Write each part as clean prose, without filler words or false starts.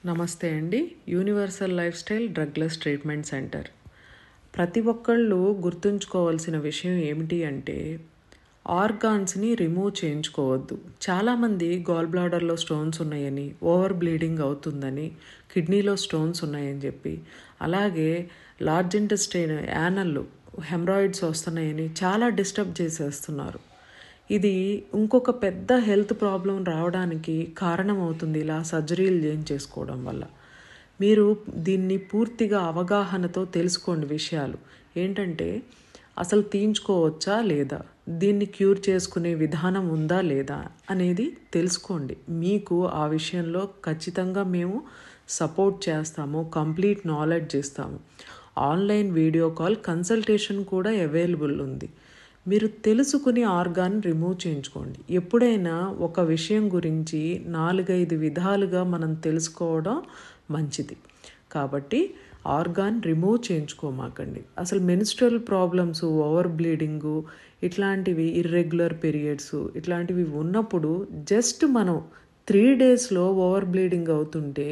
నమస్తే అండి. Universal life style drugless treatment centre. ప్రతి ఒక్కళ్ళు గుర్తుంచుకోవాల్సిన విషయం ఏమిటి అంటే ఆర్గాన్స్ని రిమూవ్ చేయించుకోవద్దు. చాలామంది గాల్ బ్లాడర్లో స్టోన్స్ ఉన్నాయని, ఓవర్ బ్లీడింగ్ అవుతుందని, కిడ్నీలో స్టోన్స్ ఉన్నాయని చెప్పి, అలాగే లార్జ్ ఇంటెస్టైన్ యానల్ హెమరాయిడ్స్ వస్తున్నాయని చాలా డిస్టర్బ్ చేసేస్తున్నారు. ఇది ఇంకొక పెద్ద హెల్త్ ప్రాబ్లం రావడానికి కారణమవుతుంది ఇలా సర్జరీలు చేయించేసుకోవడం వల్ల. మీరు దీన్ని పూర్తిగా అవగాహనతో తెలుసుకోండి విషయాలు. ఏంటంటే అసలు తీయించుకోవచ్చా లేదా, దీన్ని క్యూర్ చేసుకునే విధానం ఉందా లేదా అనేది తెలుసుకోండి. మీకు ఆ విషయంలో ఖచ్చితంగా మేము సపోర్ట్ చేస్తాము, కంప్లీట్ నాలెడ్జ్ ఇస్తాము. ఆన్లైన్ వీడియో కాల్ కన్సల్టేషన్ కూడా అవైలబుల్ ఉంది. మీరు తెలుసుకుని ఆర్గాన్ రిమూవ్ చేయించుకోండి. ఎప్పుడైనా ఒక విషయం గురించి 4-5 విధాలుగా మనం తెలుసుకోవడం మంచిది. కాబట్టి ఆర్గాన్ రిమూవ్ చేయించుకోమాకండి. అసలు మెన్స్ట్రువల్ ప్రాబ్లమ్స్, ఓవర్ బ్లీడింగు, ఇట్లాంటివి ఇర్రెగ్యులర్ పీరియడ్స్ ఇట్లాంటివి ఉన్నప్పుడు జస్ట్ మనం 3 డేస్లో ఓవర్ బ్లీడింగ్ అవుతుంటే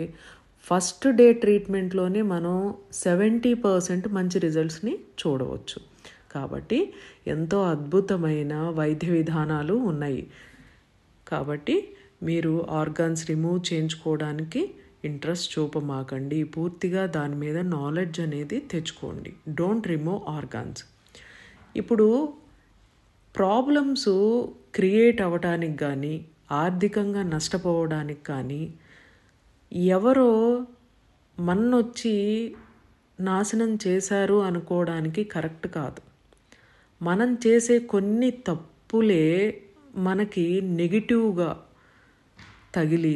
ఫస్ట్ డే ట్రీట్మెంట్లోనే మనం 70% మంచి రిజల్ట్స్ని చూడవచ్చు. కాబట్టి ఎంతో అద్భుతమైన వైద్య విధానాలు ఉన్నాయి. కాబట్టి మీరు ఆర్గాన్స్ రిమూవ్ చేయించుకోవడానికి ఇంట్రెస్ట్ చూపమాకండి. పూర్తిగా దాని మీద నాలెడ్జ్ అనేది తెచ్చుకోండి. Don't remove organs. ఇప్పుడు ప్రాబ్లమ్స్ క్రియేట్ అవ్వడానికి కానీ, ఆర్థికంగా నష్టపోవడానికి కానీ ఎవరో మన్నొచ్చి నాశనం చేశారు అనుకోవడానికి కరెక్ట్ కాదు. మనం చేసే కొన్ని తప్పులే మనకి నెగిటివ్గా తగిలి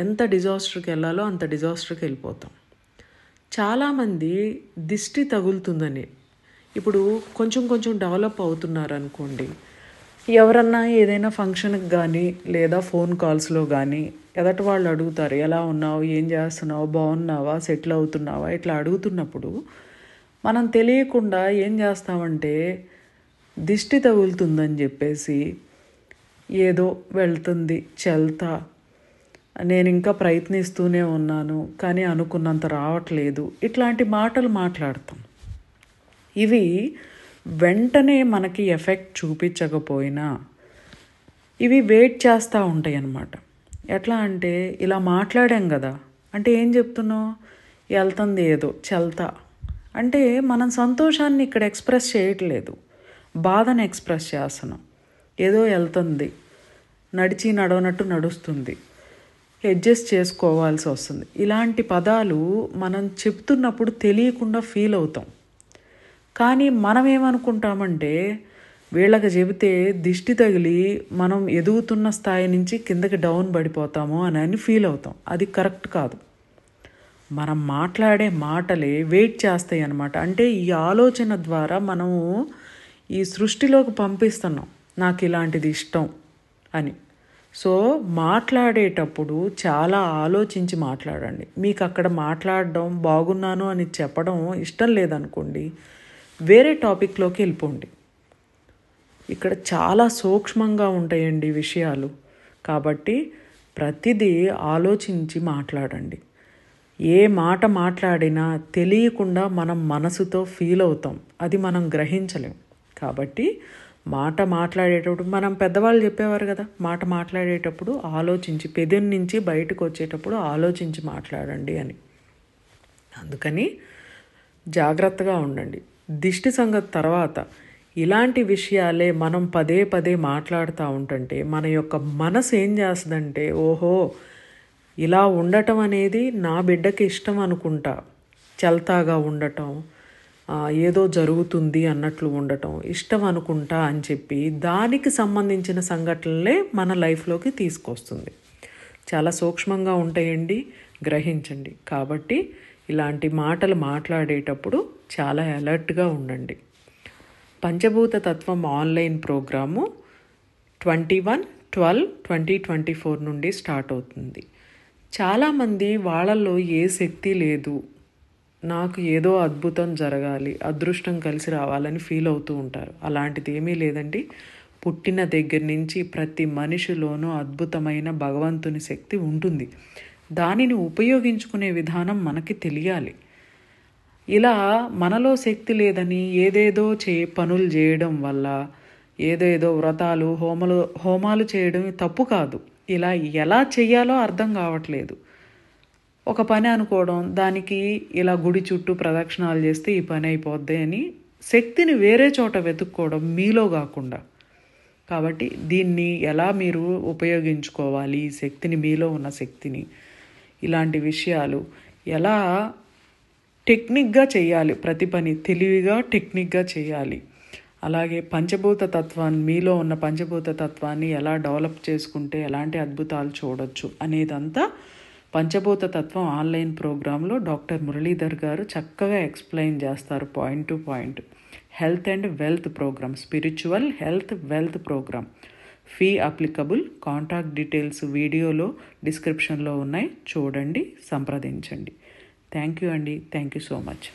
ఎంత డిజాస్టర్కి వెళ్ళాలో అంత డిజాస్టర్కి వెళ్ళిపోతాం. చాలామంది దిష్టి తగులుతుందని ఇప్పుడు కొంచెం కొంచెం డెవలప్ అవుతున్నారు అనుకోండి. ఎవరన్నా ఏదైనా ఫంక్షన్కి కానీ లేదా ఫోన్ కాల్స్లో కానీ ఎదటి వాళ్ళు అడుగుతారు, ఎలా ఉన్నావు, ఏం చేస్తున్నావు, బాగున్నావా, సెటిల్ అవుతున్నావా, ఇట్లా అడుగుతున్నప్పుడు మనం తెలియకుండా ఏం చేస్తామంటే దిష్టి తగులుతుందని చెప్పేసి ఏదో వెళ్తుంది చెల్తా, నేను ఇంకా ప్రయత్నిస్తూనే ఉన్నాను కానీ అనుకున్నంత రావట్లేదు, ఇట్లాంటి మాటలు మాట్లాడతాం. ఇవి వెంటనే మనకి ఎఫెక్ట్ చూపించకపోయినా ఇవి వెయిట్ చేస్తూ ఉంటాయి అన్నమాట. ఎట్లా అంటే ఇలా మాట్లాడాం కదా అంటే ఏం చెప్తున్నావు, వెళ్తుంది ఏదో చెల్తా అంటే మనం సంతోషాన్ని ఇక్కడ ఎక్స్ప్రెస్ చేయట్లేదు, బాధను ఎక్స్ప్రెస్ చేస్తున్నాం. ఏదో వెళ్తుంది, నడిచి నడవనట్టు నడుస్తుంది, అడ్జస్ట్ చేసుకోవాల్సి వస్తుంది. ఇలాంటి పదాలు మనం చెప్తున్నప్పుడు తెలియకుండా ఫీల్ అవుతాం. కానీ మనం ఏమనుకుంటామంటే వీళ్ళకి చెబితే దిష్టి తగిలి మనం ఎదుగుతున్న స్థాయి నుంచి కిందకి డౌన్ పడిపోతాము అని ఫీల్ అవుతాం. అది కరెక్ట్ కాదు. మనం మాట్లాడే మాటలే వెయిట్ చేస్తాయి అన్నమాట. అంటే ఈ ఆలోచన ద్వారా మనము ఈ సృష్టిలోకి పంపిస్తున్నాం నాకు ఇలాంటిది ఇష్టం అని. సో మాట్లాడేటప్పుడు చాలా ఆలోచించి మాట్లాడండి. మీకు అక్కడ మాట్లాడడం, బాగున్నాను అని చెప్పడం ఇష్టం లేదనుకోండి, వేరే టాపిక్లోకి వెళ్ళిపోండి. ఇక్కడ చాలా సూక్ష్మంగా ఉంటాయండి విషయాలు. కాబట్టి ప్రతిదీ ఆలోచించి మాట్లాడండి. ఏ మాట మాట్లాడినా తెలియకుండా మనం మనసుతో ఫీల్ అవుతాం, అది మనం గ్రహించలేం. కాబట్టి మాట మాట్లాడేటప్పుడు మనం పెద్దవాళ్ళు చెప్పేవారు కదా, మాట మాట్లాడేటప్పుడు ఆలోచించి, పెదవి నుంచి బయటకు వచ్చేటప్పుడు ఆలోచించి మాట్లాడండి అని. అందుకని జాగ్రత్తగా ఉండండి. దిష్టి సంగతి తర్వాత ఇలాంటి విషయాలే మనం పదే పదే మాట్లాడుతూ ఉంటుంటే మన యొక్క మనసు ఏం చేస్తుందంటే, ఓహో ఇలా ఉండటం అనేది నా బిడ్డకి ఇష్టం అనుకుంటా, చల్తాగా ఉండటం, ఏదో జరుగుతుంది అన్నట్లు ఉండటం ఇష్టం అనుకుంటా అని చెప్పి దానికి సంబంధించిన సంఘటనలే మన లైఫ్లోకి తీసుకొస్తుంది. చాలా సూక్ష్మంగా ఉంటాయండి, గ్రహించండి. కాబట్టి ఇలాంటి మాటలు మాట్లాడేటప్పుడు చాలా అలర్ట్గా ఉండండి. పంచభూత తత్వం ఆన్లైన్ ప్రోగ్రాము 21/12/2024 నుండి స్టార్ట్ అవుతుంది. చాలామంది వాళ్ళల్లో ఏ శక్తి లేదు, నాకు ఏదో అద్భుతం జరగాలి, అదృష్టం కలిసి రావాలని ఫీల్ అవుతూ ఉంటారు. అలాంటిది ఏమీ లేదండి. పుట్టిన దగ్గర నుంచి ప్రతి మనిషిలోనూ అద్భుతమైన భగవంతుని శక్తి ఉంటుంది. దానిని ఉపయోగించుకునే విధానం మనకి తెలియాలి. ఇలా మనలో శక్తి లేదని ఏదేదో పనులు చేయడం వల్ల, ఏదేదో వ్రతాలు హోమాలు చేయడం తప్పు కాదు. ఇలా ఎలా చెయ్యాలో అర్థం కావట్లేదు. ఒక పని అనుకోవడం, దానికి ఇలా గుడి చుట్టూ ప్రదక్షిణాలు చేస్తే ఈ పని అయిపోద్ది అని శక్తిని వేరే చోట వెతుక్కోవడం మీలో కాకుండా. కాబట్టి దీన్ని ఎలా మీరు ఉపయోగించుకోవాలి, ఈ శక్తిని, మీలో ఉన్న శక్తిని, ఇలాంటి విషయాలు ఎలా టెక్నిక్గా చేయాలి, ప్రతి పని తెలివిగా టెక్నిక్గా చేయాలి. అలాగే పంచభూత తత్వాన్ని, మీలో ఉన్న పంచభూత తత్వాన్ని ఎలా డెవలప్ చేసుకుంటే ఎలాంటి అద్భుతాలు చూడొచ్చు అనేదంతా పంచభూత తత్వం ఆన్లైన్ ప్రోగ్రాంలో డాక్టర్ మురళీధర్ గారు చక్కగా ఎక్స్ప్లెయిన్ చేస్తారు, point to point. Health and wealth programme, spiritual health wealth programme. Fee applicable. Contact details వీడియోలో డిస్క్రిప్షన్లో ఉన్నాయి, చూడండి, సంప్రదించండి. థ్యాంక్ యూ అండి. Thank you so much.